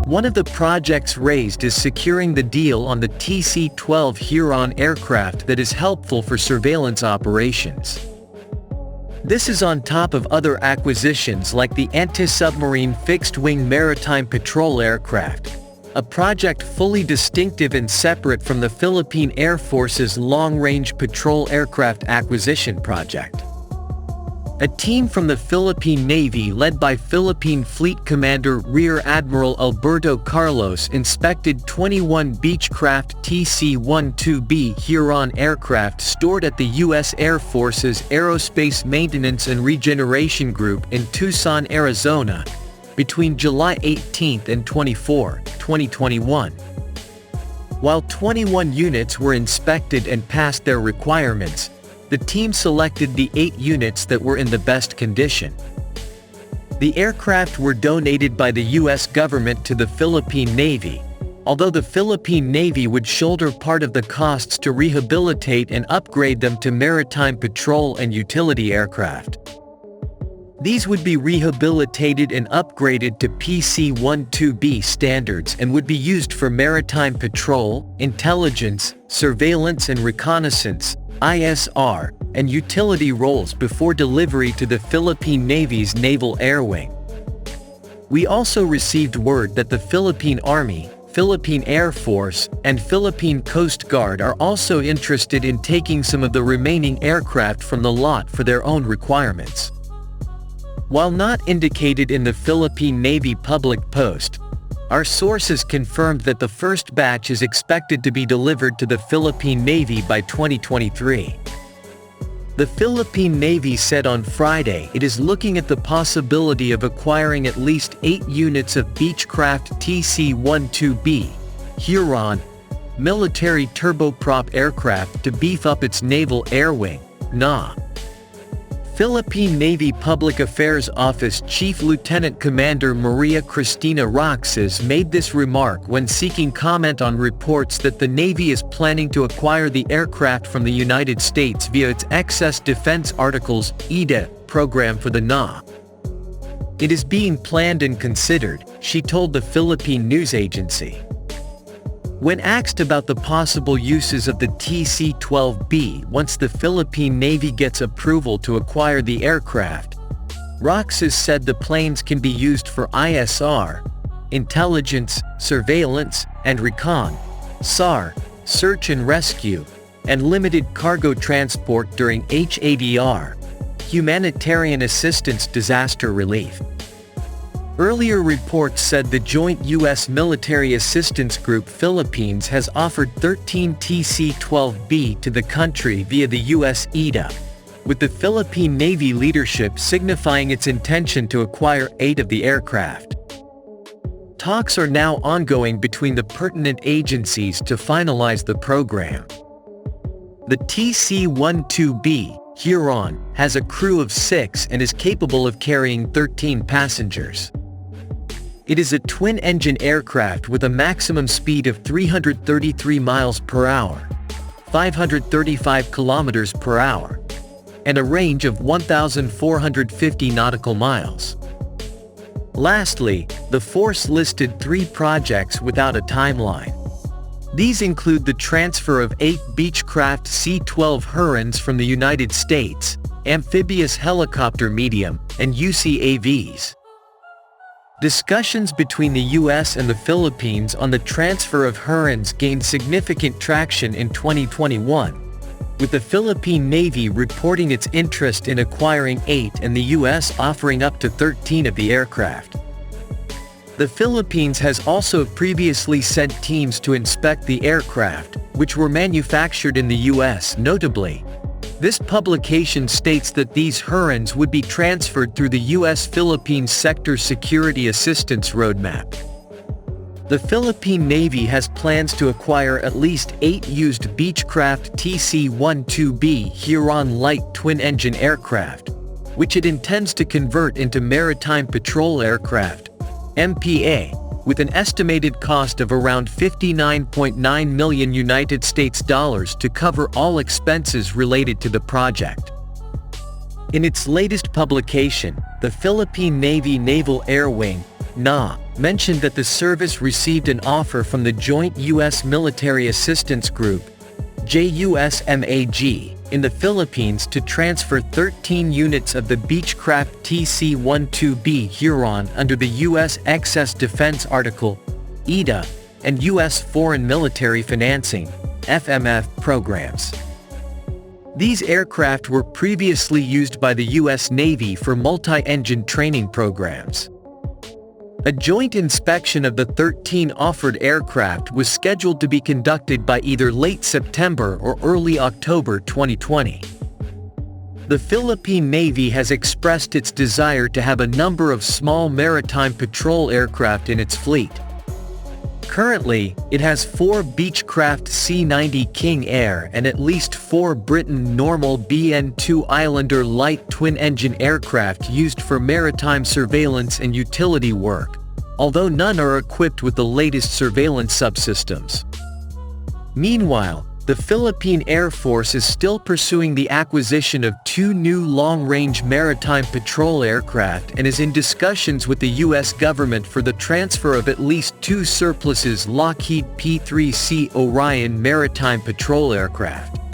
One of the projects raised is securing the deal on the TC-12 Huron aircraft that is helpful for surveillance operations. This is on top of other acquisitions like the anti-submarine fixed-wing maritime patrol aircraft, a project fully distinctive and separate from the Philippine Air Force's long-range patrol aircraft acquisition project. A team from the Philippine Navy led by Philippine Fleet Commander Rear Admiral Alberto Carlos inspected 21 Beechcraft TC-12B Huron aircraft stored at the U.S. Air Force's Aerospace Maintenance and Regeneration Group in Tucson, Arizona, between July 18 and 24, 2021. While 21 units were inspected and passed their requirements, the team selected the 8 units that were in the best condition. The aircraft were donated by the U.S. government to the Philippine Navy, although the Philippine Navy would shoulder part of the costs to rehabilitate and upgrade them to maritime patrol and utility aircraft. These would be rehabilitated and upgraded to PC-12B standards and would be used for maritime patrol, intelligence, surveillance and reconnaissance, ISR, and utility roles before delivery to the Philippine Navy's Naval Air Wing. We also received word that the Philippine Army, Philippine Air Force, and Philippine Coast Guard are also interested in taking some of the remaining aircraft from the lot for their own requirements. While not indicated in the Philippine Navy public post, our sources confirmed that the first batch is expected to be delivered to the Philippine Navy by 2023. The Philippine Navy said on Friday it is looking at the possibility of acquiring at least 8 units of Beechcraft TC-12B Huron military turboprop aircraft to beef up its Naval Air Wing, NA. Philippine Navy Public Affairs Office Chief Lieutenant Commander Maria Cristina Roxas made this remark when seeking comment on reports that the Navy is planning to acquire the aircraft from the United States via its Excess Defense Articles (EDA) program for the NA. It is being planned and considered, she told the Philippine news agency. When asked about the possible uses of the TC-12B once the Philippine Navy gets approval to acquire the aircraft, Roxas said the planes can be used for ISR, intelligence, surveillance, and recon, SAR, search and rescue, and limited cargo transport during HADR, humanitarian assistance disaster relief. Earlier reports said the Joint U.S. Military Assistance Group Philippines has offered 13 TC-12B to the country via the U.S. EDA, with the Philippine Navy leadership signifying its intention to acquire 8 of the aircraft. Talks are now ongoing between the pertinent agencies to finalize the program. The TC-12B Huron has a crew of 6 and is capable of carrying 13 passengers. It is a twin-engine aircraft with a maximum speed of 333 miles per hour, 535 kilometers per hour, and a range of 1,450 nautical miles. Lastly, the force listed 3 projects without a timeline. These include the transfer of 8 Beechcraft C-12 Hurons from the United States, amphibious helicopter medium, and UCAVs. Discussions between the U.S. and the Philippines on the transfer of Hurons gained significant traction in 2021, with the Philippine Navy reporting its interest in acquiring 8 and the U.S. offering up to 13 of the aircraft. The Philippines has also previously sent teams to inspect the aircraft, which were manufactured in the U.S. Notably, this publication states that these Hurons would be transferred through the U.S.-Philippines Sector Security Assistance Roadmap. The Philippine Navy has plans to acquire at least 8 used Beechcraft TC-12B Huron light twin-engine aircraft, which it intends to convert into maritime patrol aircraft, MPA, with an estimated cost of around $59.9 million United States dollars to cover all expenses related to the project. In its latest publication, the Philippine Navy Naval Air Wing, NA, mentioned that the service received an offer from the Joint U.S. Military Assistance Group, JUSMAG, in the Philippines to transfer 13 units of the Beechcraft TC-12B Huron under the U.S. Excess Defense Article, EDA, and U.S. Foreign Military Financing, FMF, programs. These aircraft were previously used by the U.S. Navy for multi-engine training programs. A joint inspection of the 13 offered aircraft was scheduled to be conducted by either late September or early October 2020. The Philippine Navy has expressed its desire to have a number of small maritime patrol aircraft in its fleet. Currently, it has 4 Beechcraft C-90 King Air and at least 4 Britain normal BN-2 Islander light twin-engine aircraft used for maritime surveillance and utility work, although none are equipped with the latest surveillance subsystems. Meanwhile, the Philippine Air Force is still pursuing the acquisition of 2 new long-range maritime patrol aircraft and is in discussions with the U.S. government for the transfer of at least 2 surpluses Lockheed P-3C Orion maritime patrol aircraft.